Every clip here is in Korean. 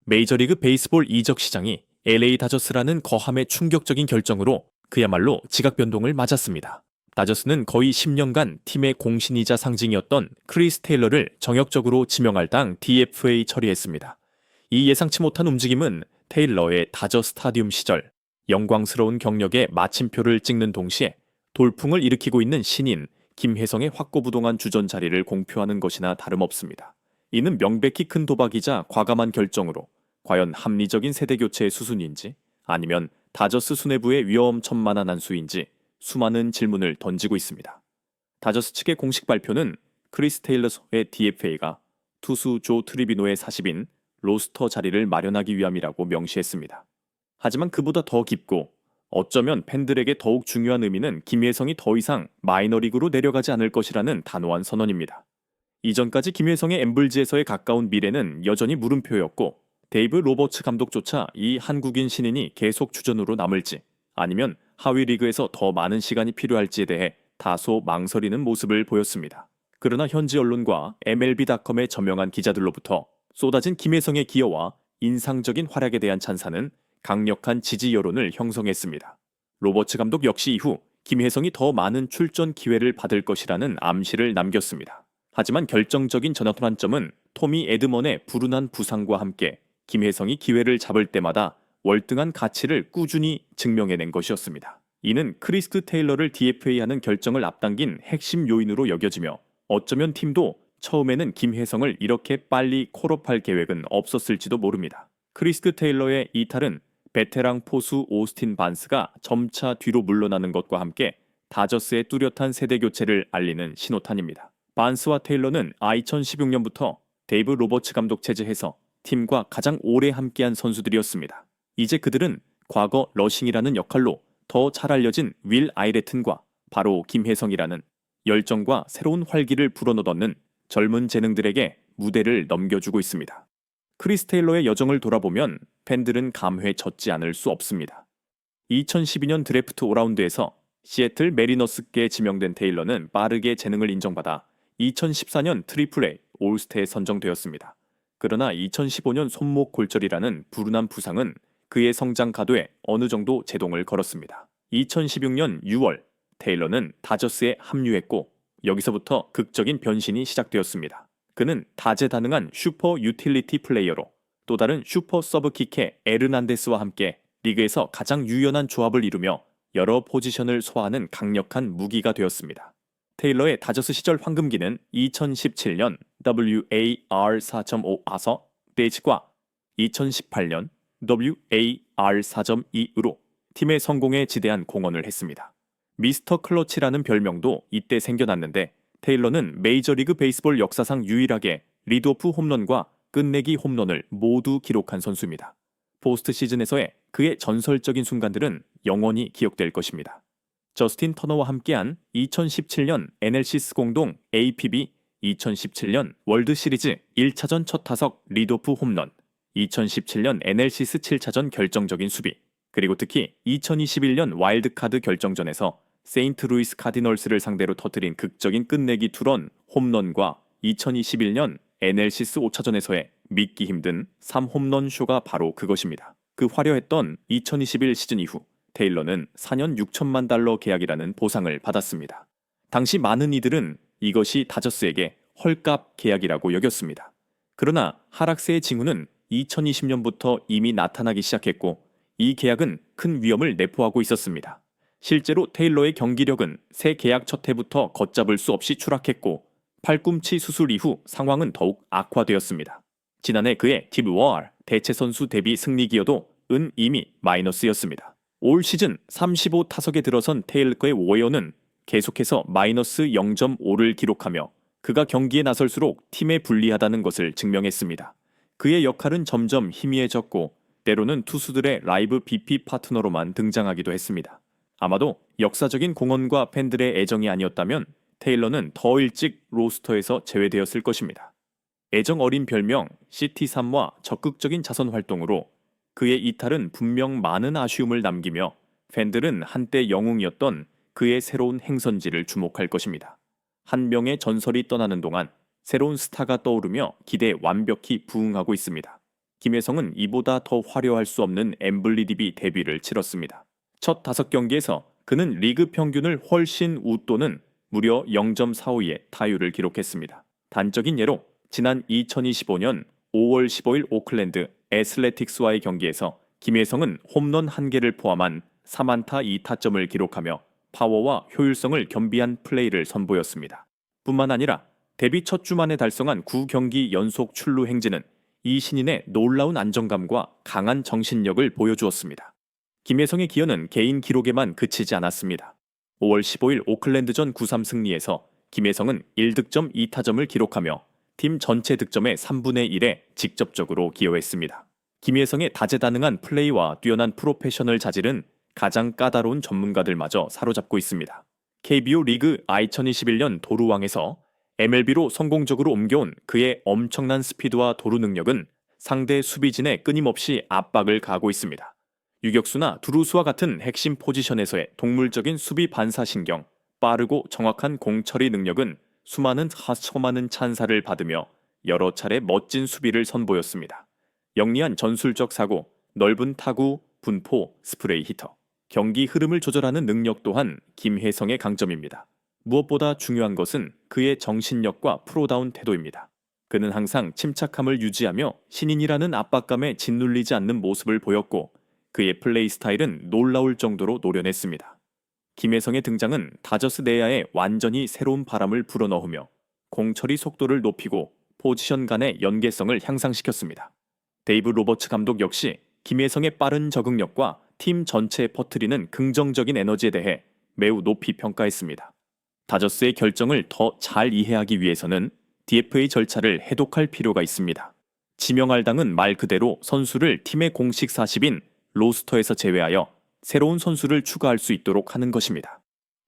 메이저리그 베이스볼 이적 시장이 LA 다저스라는 거함의 충격적인 결정으로 그야말로 지각 변동을 맞았습니다. 다저스는 거의 10년간 팀의 공신이자 상징이었던 크리스 테일러를 정역적으로 지명할 당 DFA 처리했습니다. 이 예상치 못한 움직임은 테일러의 다저 스타디움 시절 영광스러운 경력에 마침표를 찍는 동시에 돌풍을 일으키고 있는 신인 김혜성의 확고부동한 주전 자리를 공표하는 것이나 다름없습니다. 이는 명백히 큰 도박이자 과감한 결정으로 과연 합리적인 세대교체의 수순인지 아니면 다저스 수뇌부의 위험천만한 한 수인지 수많은 질문을 던지고 있습니다. 다저스 측의 공식 발표는 크리스 테일러의 DFA가 투수 조 트리비노의 40인 로스터 자리를 마련하기 위함이라고 명시했습니다. 하지만 그보다 더 깊고 어쩌면 팬들에게 더욱 중요한 의미는 김혜성이 더 이상 마이너리그로 내려가지 않을 것이라는 단호한 선언입니다. 이전까지 김혜성의 엠블지에서의 가까운 미래는 여전히 물음표였고 데이브 로버츠 감독조차 이 한국인 신인이 계속 주전으로 남을지 아니면 하위 리그에서 더 많은 시간이 필요할지에 대해 다소 망설이는 모습을 보였습니다. 그러나 현지 언론과 MLB.com의 저명한 기자들로부터 쏟아진 김혜성의 기여와 인상적인 활약에 대한 찬사는 강력한 지지 여론을 형성했습니다. 로버츠 감독 역시 이후 김혜성이 더 많은 출전 기회를 받을 것이라는 암시를 남겼습니다. 하지만 결정적인 전환점은 토미 에드먼의 불운한 부상과 함께 김혜성이 기회를 잡을 때마다 월등한 가치를 꾸준히 증명해낸 것이었습니다. 이는 크리스 테일러를 DFA하는 결정을 앞당긴 핵심 요인으로 여겨지며 어쩌면 팀도 처음에는 김혜성을 이렇게 빨리 콜업할 계획은 없었을지도 모릅니다. 크리스 테일러의 이탈은 베테랑 포수 오스틴 반스가 점차 뒤로 물러나는 것과 함께 다저스의 뚜렷한 세대 교체를 알리는 신호탄입니다. 반스와 테일러는 2016년부터 데이브 로버츠 감독 체제에서 팀과 가장 오래 함께한 선수들이었습니다. 이제 그들은 과거 러싱이라는 역할로 더 잘 알려진 윌 아이레튼과 바로 김혜성이라는 열정과 새로운 활기를 불어넣는 젊은 재능들에게 무대를 넘겨주고 있습니다. 크리스 테일러의 여정을 돌아보면 팬들은 감회에 젖지 않을 수 없습니다. 2012년 드래프트 5라운드에서 시애틀 메리너스께 지명된 테일러는 빠르게 재능을 인정받아 2014년 트리플 A 올스타에 선정되었습니다. 그러나 2015년 손목 골절이라는 불운한 부상은 그의 성장 가도에 어느 정도 제동을 걸었습니다. 2016년 6월 테일러는 다저스에 합류했고 여기서부터 극적인 변신이 시작되었습니다. 그는 다재다능한 슈퍼 유틸리티 플레이어로 또 다른 슈퍼 서브킥의 에르난데스와 함께 리그에서 가장 유연한 조합을 이루며 여러 포지션을 소화하는 강력한 무기가 되었습니다. 테일러의 다저스 시절 황금기는 2017년 WAR 4.5 아서 데이지과 2018년 WAR 4.2으로 팀의 성공에 지대한 공헌을 했습니다. 미스터 클러치라는 별명도 이때 생겨났는데 테일러는 메이저리그 베이스볼 역사상 유일하게 리드오프 홈런과 끝내기 홈런을 모두 기록한 선수입니다. 포스트 시즌에서의 그의 전설적인 순간들은 영원히 기억될 것입니다. 저스틴 터너와 함께한 2017년 NLCS 공동 APB 2017년 월드시리즈 1차전 첫 타석 리드오프 홈런 2017년 NLCS 7차전 결정적인 수비 그리고 특히 2021년 와일드카드 결정전에서 세인트루이스 카디널스를 상대로 터뜨린 극적인 끝내기 투런 홈런과 2021년 NLCS 5차전에서의 믿기 힘든 3홈런 쇼가 바로 그것입니다. 그 화려했던 2021 시즌 이후 테일러는 4년 6천만 달러 계약이라는 보상을 받았습니다. 당시 많은 이들은 이것이 다저스에게 헐값 계약이라고 여겼습니다. 그러나 하락세의 징후는 2020년부터 이미 나타나기 시작했고 이 계약은 큰 위험을 내포하고 있었습니다. 실제로 테일러의 경기력은 새 계약 첫 해부터 걷잡을 수 없이 추락했고 팔꿈치 수술 이후 상황은 더욱 악화되었습니다. 지난해 그의 딥워알 대체 선수 데뷔 승리 기여도 은 이미 마이너스였습니다. 올 시즌 35타석에 들어선 테일러의 워어는 계속해서 마이너스 0.5를 기록하며 그가 경기에 나설수록 팀에 불리하다는 것을 증명했습니다. 그의 역할은 점점 희미해졌고 때로는 투수들의 라이브 BP 파트너로만 등장하기도 했습니다. 아마도 역사적인 공헌과 팬들의 애정이 아니었다면 테일러는 더 일찍 로스터에서 제외되었을 것입니다. 애정 어린 별명 CT3와 적극적인 자선 활동으로 그의 이탈은 분명 많은 아쉬움을 남기며 팬들은 한때 영웅이었던 그의 새로운 행선지를 주목할 것입니다. 한 명의 전설이 떠나는 동안 새로운 스타가 떠오르며 기대에 완벽히 부응하고 있습니다. 김혜성은 이보다 더 화려할 수 없는 엠블리 DB 데뷔를 치렀습니다. 첫 5경기에서 그는 리그 평균을 훨씬 웃도는 무려 0.45의 타율을 기록했습니다. 단적인 예로 지난 2025년 5월 15일 오클랜드 애슬레틱스와의 경기에서 김혜성은 홈런 1개를 포함한 3안타 2타점을 기록하며 파워와 효율성을 겸비한 플레이를 선보였습니다. 뿐만 아니라 데뷔 첫 주 만에 달성한 9경기 연속 출루 행진은 이 신인의 놀라운 안정감과 강한 정신력을 보여주었습니다. 김혜성의 기여는 개인 기록에만 그치지 않았습니다. 5월 15일 오클랜드전 9-3 승리에서 김혜성은 1득점 2타점을 기록하며 팀 전체 득점의 3분의 1에 직접적으로 기여했습니다. 김혜성의 다재다능한 플레이와 뛰어난 프로페셔널 자질은 가장 까다로운 전문가들마저 사로잡고 있습니다. KBO 리그 2021년 도루왕에서 MLB로 성공적으로 옮겨온 그의 엄청난 스피드와 도루 능력은 상대 수비진에 끊임없이 압박을 가하고 있습니다. 유격수나 두루수와 같은 핵심 포지션에서의 동물적인 수비 반사신경, 빠르고 정확한 공처리 능력은 수많은 찬사를 받으며 여러 차례 멋진 수비를 선보였습니다. 영리한 전술적 사고, 넓은 타구, 분포, 스프레이 히터, 경기 흐름을 조절하는 능력 또한 김혜성의 강점입니다. 무엇보다 중요한 것은 그의 정신력과 프로다운 태도입니다. 그는 항상 침착함을 유지하며 신인이라는 압박감에 짓눌리지 않는 모습을 보였고 그의 플레이 스타일은 놀라울 정도로 노련했습니다. 김혜성의 등장은 다저스 내야에 완전히 새로운 바람을 불어넣으며 공처리 속도를 높이고 포지션 간의 연계성을 향상시켰습니다. 데이브 로버츠 감독 역시 김혜성의 빠른 적응력과 팀 전체에 퍼뜨리는 긍정적인 에너지에 대해 매우 높이 평가했습니다. 다저스의 결정을 더 잘 이해하기 위해서는 DFA 절차를 해독할 필요가 있습니다. 지명할 당은 말 그대로 선수를 팀의 공식 40인 로스터에서 제외하여 새로운 선수를 추가할 수 있도록 하는 것입니다.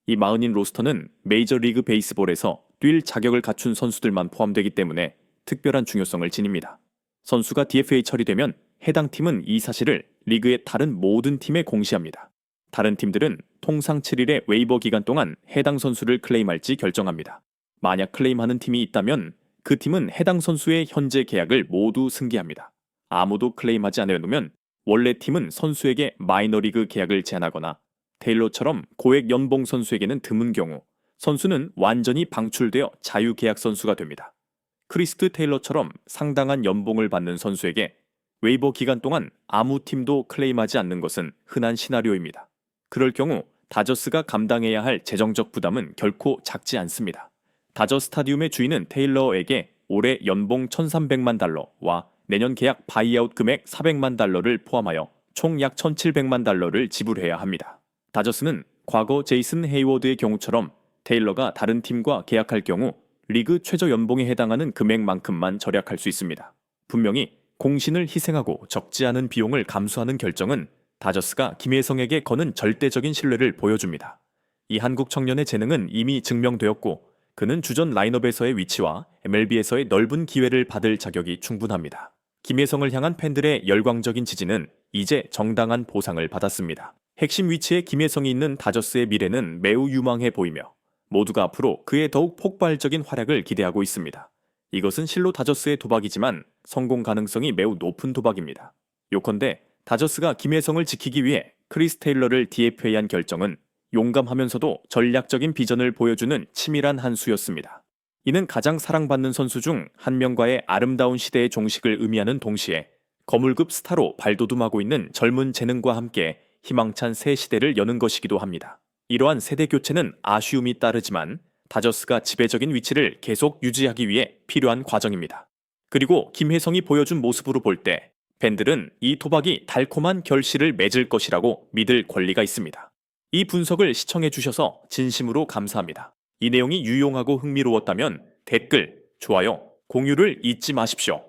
이 40인 로스터는 메이저리그 베이스볼에서 뛸 자격을 갖춘 선수들만 포함되기 때문에 특별한 중요성을 지닙니다. 선수가 DFA 처리되면 해당 팀은 이 사실을 리그의 다른 모든 팀에 공시합니다. 다른 팀들은 통상 7일의 웨이버 기간 동안 해당 선수를 클레임할지 결정합니다. 만약 클레임하는 팀이 있다면 그 팀은 해당 선수의 현재 계약을 모두 승계합니다. 아무도 클레임하지 않으려면 원래 팀은 선수에게 마이너리그 계약을 제한하거나 테일러처럼 고액 연봉 선수에게는 드문 경우 선수는 완전히 방출되어 자유계약 선수가 됩니다. 크리스트 테일러처럼 상당한 연봉을 받는 선수에게 웨이버 기간 동안 아무 팀도 클레임하지 않는 것은 흔한 시나리오입니다. 그럴 경우 다저스가 감당해야 할 재정적 부담은 결코 작지 않습니다. 다저 스타디움의 주인은 테일러에게 올해 연봉 1,300만 달러와 내년 계약 바이아웃 금액 400만 달러를 포함하여 총 약 1,700만 달러를 지불해야 합니다. 다저스는 과거 제이슨 헤이워드의 경우처럼 테일러가 다른 팀과 계약할 경우 리그 최저 연봉에 해당하는 금액만큼만 절약할 수 있습니다. 분명히 공신을 희생하고 적지 않은 비용을 감수하는 결정은 다저스가 김혜성에게 거는 절대적인 신뢰를 보여줍니다. 이 한국 청년의 재능은 이미 증명되었고 그는 주전 라인업에서의 위치와 MLB에서의 넓은 기회를 받을 자격이 충분합니다. 김혜성을 향한 팬들의 열광적인 지지는 이제 정당한 보상을 받았습니다. 핵심 위치에 김혜성이 있는 다저스의 미래는 매우 유망해 보이며 모두가 앞으로 그의 더욱 폭발적인 활약을 기대하고 있습니다. 이것은 실로 다저스의 도박이지만 성공 가능성이 매우 높은 도박입니다. 요컨대 다저스가 김혜성을 지키기 위해 크리스 테일러를 DFA한 결정은 용감하면서도 전략적인 비전을 보여주는 치밀한 한 수였습니다. 이는 가장 사랑받는 선수 중 한 명과의 아름다운 시대의 종식을 의미하는 동시에 거물급 스타로 발돋움하고 있는 젊은 재능과 함께 희망찬 새 시대를 여는 것이기도 합니다. 이러한 세대 교체는 아쉬움이 따르지만 다저스가 지배적인 위치를 계속 유지하기 위해 필요한 과정입니다. 그리고 김혜성이 보여준 모습으로 볼 때 팬들은 이 도박이 달콤한 결실을 맺을 것이라고 믿을 권리가 있습니다. 이 분석을 시청해 주셔서 진심으로 감사합니다. 이 내용이 유용하고 흥미로웠다면 댓글, 좋아요, 공유를 잊지 마십시오.